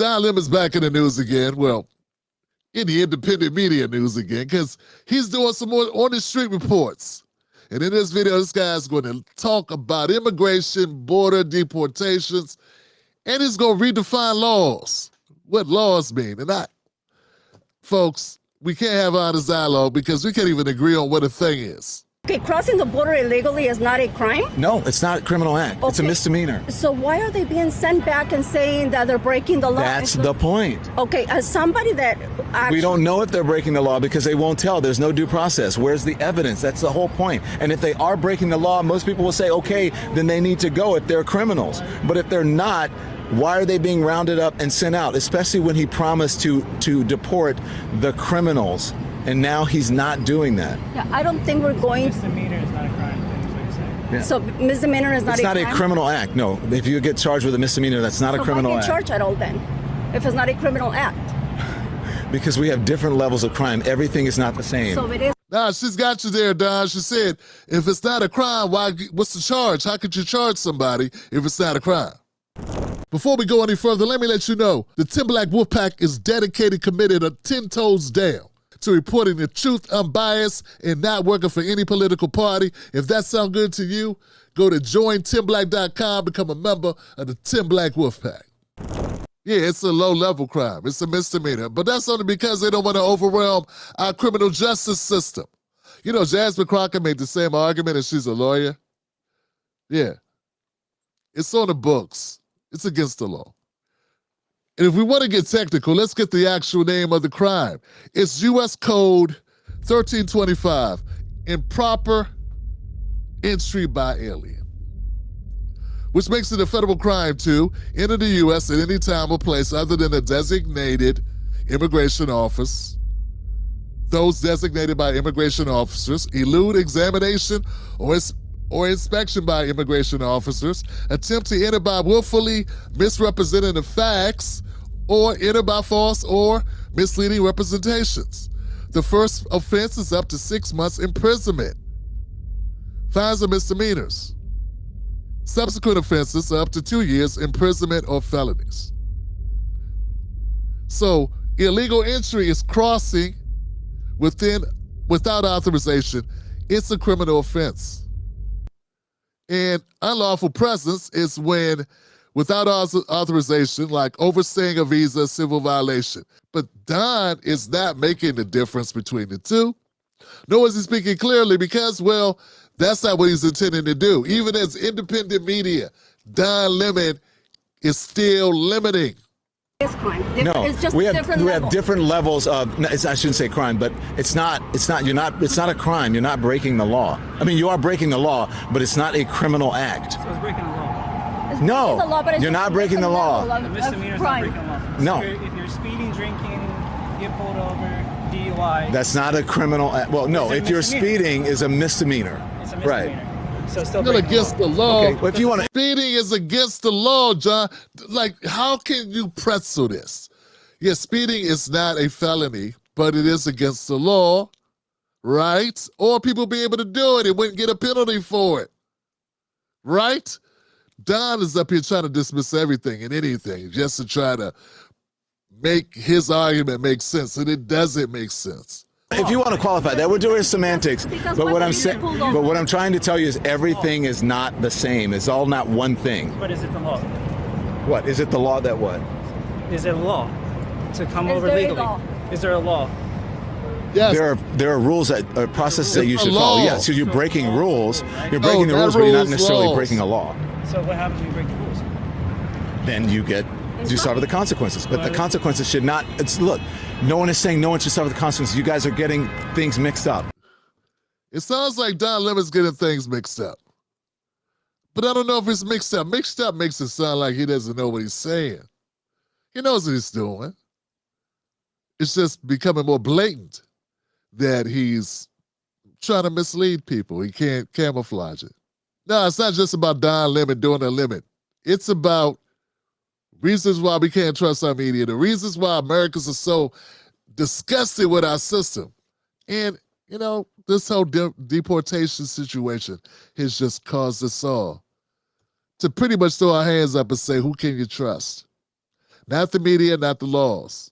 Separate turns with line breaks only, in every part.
Don Lemon's back in the news again. Well, in the independent media news again, because he's doing some more on the street reports. And in this video, this guy's going to talk about immigration, border deportations, and he's going to redefine laws, what laws mean. And folks, we can't have honest dialogue because we can't even agree on what a thing is.
Okay, crossing the border illegally is not a crime?
No, it's not a criminal act. Okay. It's a misdemeanor.
So why are they being sent back and saying that they're breaking the law?
That's the point.
Okay, as somebody that actually...
We don't know if they're breaking the law because they won't tell. There's no due process. Where's the evidence? That's the whole point. And if they are breaking the law, most people will say, okay, then they need to go if they're criminals. But if they're not, why are they being rounded up and sent out? Especially when he promised to deport the criminals. And now he's not doing that.
Yeah, I don't think we're going...
Misdemeanor is not a crime, is what you're saying.
Yeah.
So misdemeanor is not a crime?
It's not a criminal act, no. If you get charged with a misdemeanor, that's not a criminal act.
So why get charged at all then, if it's not a criminal act?
Because we have different levels of crime. Everything is not the same.
So it is...
Nah, she's got you there, Don. She said, if it's not a crime, what's the charge? How could you charge somebody if it's not a crime? Before we go any further, let me let you know, the Tim Black Wolfpack is dedicated, committed, 10 toes down to reporting the truth, unbiased, and not working for any political party. If that sounds good to you, go to jointimblack.com, become a member of the Tim Black Wolfpack. Yeah, it's a low-level crime. It's a misdemeanor, but that's only because they don't want to overwhelm our criminal justice system. You know, Jasmine Crocker made the same argument, and she's a lawyer. Yeah, it's on the books. It's against the law. And if we want to get technical, let's get the actual name of the crime. It's U.S. Code 1325, improper entry by alien, which makes it a federal crime to enter the U.S. at any time or place other than a designated immigration office, those designated by immigration officers, elude examination or inspection by immigration officers, attempt to enter by willfully misrepresenting the facts, or enter by false or misleading representations. The first offense is up to 6 months imprisonment. Fines are misdemeanors. Subsequent offenses are up to 2 years imprisonment or felonies. So illegal entry is crossing without authorization. It's a criminal offense. And unlawful presence is when, without authorization, like overstaying a visa, civil violation. But Don is not making the difference between the two, nor is he speaking clearly because, well, that's not what he's intending to do. Even as independent media, Don Lemon is still limiting.
It's crime.
No,
it's just
we
different
have different levels of. I shouldn't say crime, but it's not a crime. You're not breaking the law. I mean, you are breaking the law, but it's not a criminal act.
So it's breaking the law.
No,
the law, but it's
you're not breaking the law.
The misdemeanor is not breaking the law.
No.
If you're speeding, drinking, get pulled over, DUI.
That's not a criminal act. Well, no, if you're speeding is a misdemeanor.
It's a misdemeanor.
Right.
So it's still
Still against the law.
Okay, well, if you want to.
Speeding is against the law, John. Like, how can you pretzel this? Yeah, speeding is not a felony, but it is against the law, right? Or people be able to do it and wouldn't get a penalty for it, right? Don is up here trying to dismiss everything and anything just to try to make his argument make sense, and it doesn't make sense.
If you want to qualify that, we're doing semantics.
Because
But what I'm
saying,
but what I'm trying to tell you is everything is not the same. It's all not one thing.
But is it the law?
What is it? The law that what?
Is it a law to come
Is
over
there a
legally?
law?
Is there a law?
Yes.
There are rules that are processes that you
It's a
should follow.
law.
Yeah, so you're breaking rules. You're
No,
breaking the
that
rules, but you're not
rule's
necessarily
laws.
breaking a law.
So what happens when you break the rules?
Then you suffer the consequences. But the consequences should not. Look, no one is saying no one should suffer the consequences. You guys are getting things mixed up.
It sounds like Don Lemon's getting things mixed up. But I don't know if it's mixed up. Mixed up makes it sound like he doesn't know what he's saying. He knows what he's doing. It's just becoming more blatant that he's trying to mislead people. He can't camouflage it. No, it's not just about Don Lemon doing a limit. It's about reasons why we can't trust our media, the reasons why Americans are so disgusted with our system. And, you know, this whole deportation situation has just caused us all to pretty much throw our hands up and say, who can you trust? Not the media, not the laws,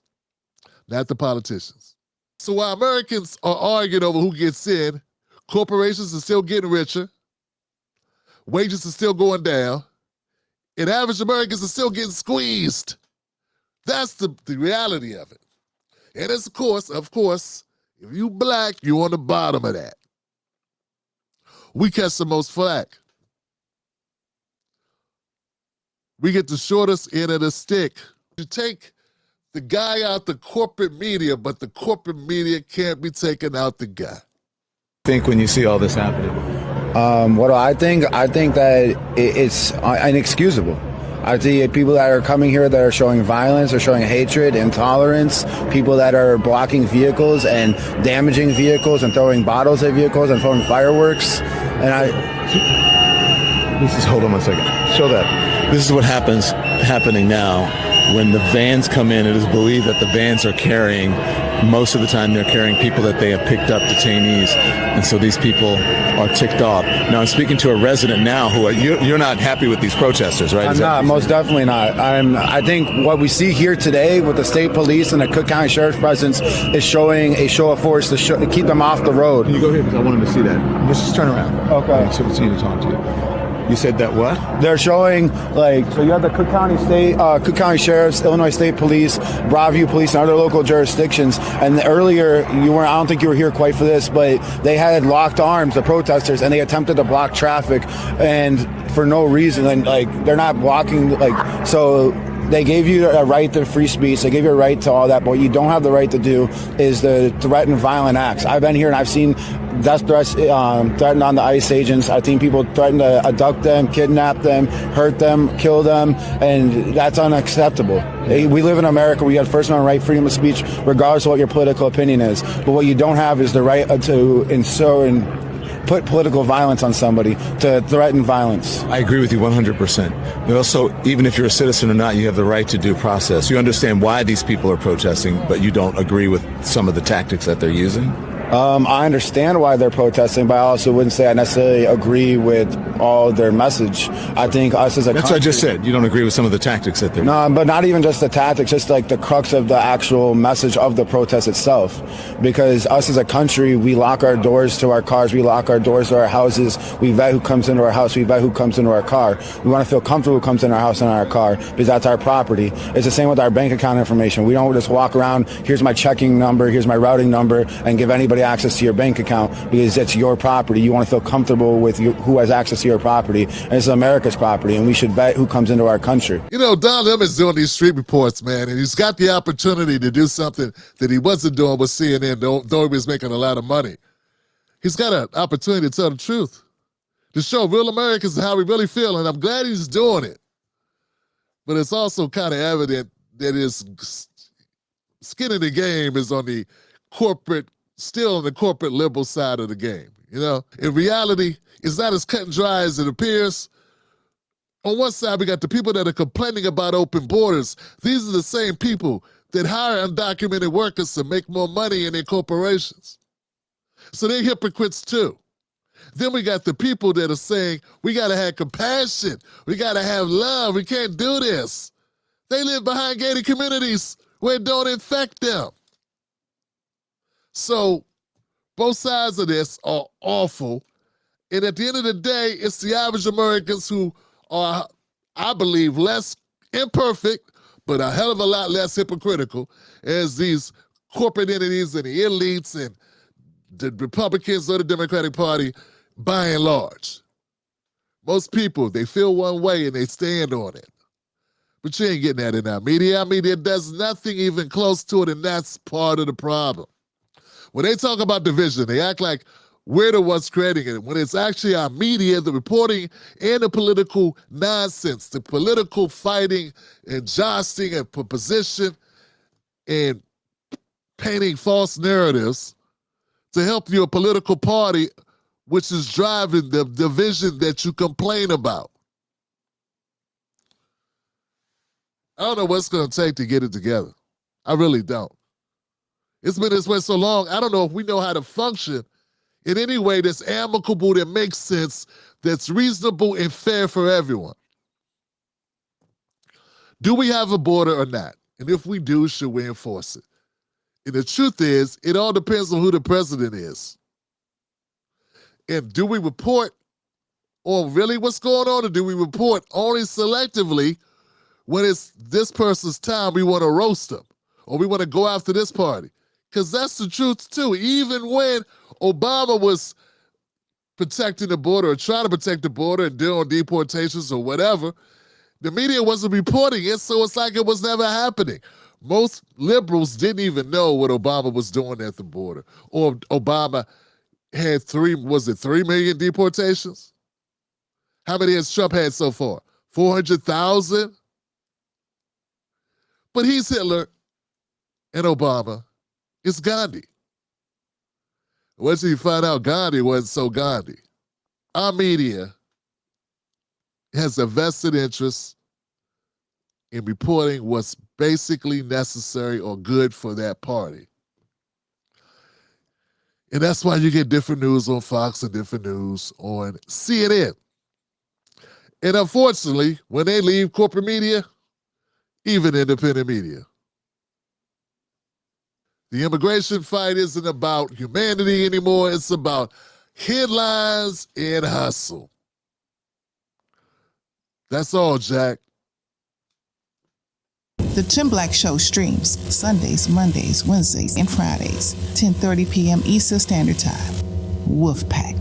not the politicians. So while Americans are arguing over who gets in, corporations are still getting richer, wages are still going down, and average Americans are still getting squeezed. That's the reality of it. And it's, of course, if you black, you're on the bottom of that. We catch the most flack. We get the shortest end of the stick. You take the guy out the corporate media, but the corporate media can't be taking out the guy.
Think when you see all this happening?
What do I think? I think that it's inexcusable. I think people that are coming here that are showing violence, are showing hatred, intolerance, people that are blocking vehicles and damaging vehicles and throwing bottles at vehicles and throwing fireworks. And
hold on one second. Show that. This is what happening now. When the vans come in, it is believed that the vans are carrying, most of the time they're carrying people that they have picked up, detainees. And so these people are ticked off. Now I'm speaking to a resident now who you're not happy with these protesters, right?
I'm not, most definitely not. I think what we see here today with the state police and the Cook County Sheriff's presence is showing a show of force to keep them off the road.
Can you go here? Because I want him to see that. Let's just turn around.
Okay.
So it's easy to talk to you. You said that what?
They're showing, so you have the Cook County Sheriff's, Illinois State Police, Broadview Police, and other local jurisdictions. And earlier, I don't think you were here quite for this, but they had locked arms, the protesters, and they attempted to block traffic, and for no reason. And they're not blocking, so they gave you a right to free speech. They gave you a right to all that. But what you don't have the right to do is to threaten violent acts. I've been here and I've seen death threats threatened on the ICE agents. I've seen people threaten to abduct them, kidnap them, hurt them, kill them, and that's unacceptable. We live in America. We have First Amendment right, freedom of speech, regardless of what your political opinion is. But what you don't have is the right to insert and put political violence on somebody, to threaten violence.
I agree with you 100%. But also, even if you're a citizen or not, you have the right to due process. You understand why these people are protesting, but you don't agree with some of the tactics that they're using?
I understand why they're protesting, but I also wouldn't say I necessarily agree with all their message. I think us as a
That's
country,
what I just said. You don't agree with some of the tactics that they're
No, but not even just the tactics, just the crux of the actual message of the protest itself. Because us as a country, we lock our doors to our cars, we lock our doors to our houses, we vet who comes into our house, we vet who comes into our car. We want to feel comfortable who comes in our house and our car, because that's our property. It's the same with our bank account information. We don't just walk around, here's my checking number, here's my routing number, and give anybody access to your bank account, because it's your property. You want to feel comfortable with who has access to your property, and it's America's property, and we should vet who comes into our country.
You know, Don Lemon is doing these street reports, man, and he's got the opportunity to do something that he wasn't doing with CNN, though he was making a lot of money. He's got an opportunity to tell the truth, to show real Americans how we really feel, and I'm glad he's doing it. But it's also kind of evident that his skin in the game is on the still on the corporate liberal side of the game. You know, in reality, it's not as cut and dry as it appears. On one side, we got the people that are complaining about open borders. These are the same people that hire undocumented workers to make more money in their corporations. So they're hypocrites too. Then we got the people that are saying, we gotta have compassion, we gotta have love, we can't do this. They live behind gated communities where it don't infect them. So both sides of this are awful. And at the end of the day, it's the average Americans who are, I believe, less imperfect, but a hell of a lot less hypocritical as these corporate entities and the elites and the Republicans or the Democratic Party, by and large. Most people, they feel one way and they stand on it. But you ain't getting that in our media. Our media does nothing even close to it, and that's part of the problem. When they talk about division, they act like we're the ones creating it, when it's actually our media, the reporting, and the political nonsense, the political fighting and jostling and position and painting false narratives to help your political party, which is driving the division that you complain about. I don't know what it's going to take to get it together. I really don't. It's been this way so long, I don't know if we know how to function in any way that's amicable, that makes sense, that's reasonable and fair for everyone. Do we have a border or not? And if we do, should we enforce it? And the truth is, it all depends on who the president is. And do we report on really what's going on, or do we report only selectively when it's this person's time we want to roast them or we want to go after this party? Because that's the truth too. Even when Obama was protecting the border or trying to protect the border and deal on deportations or whatever, the media wasn't reporting it, so it's like it was never happening. Most liberals didn't even know what Obama was doing at the border. Or Obama had 3 million deportations? How many has Trump had so far? 400,000? But he's Hitler and Obama is Gandhi. Once you find out Gandhi wasn't so Gandhi. Our media has a vested interest in reporting what's basically necessary or good for that party. And that's why you get different news on Fox and different news on CNN. And unfortunately, when they leave corporate media, even independent media. The immigration fight isn't about humanity anymore. It's about headlines and hustle. That's all, Jack.
The Tim Black Show streams Sundays, Mondays, Wednesdays, and Fridays, 10:30 p.m. Eastern Standard Time. Wolfpack.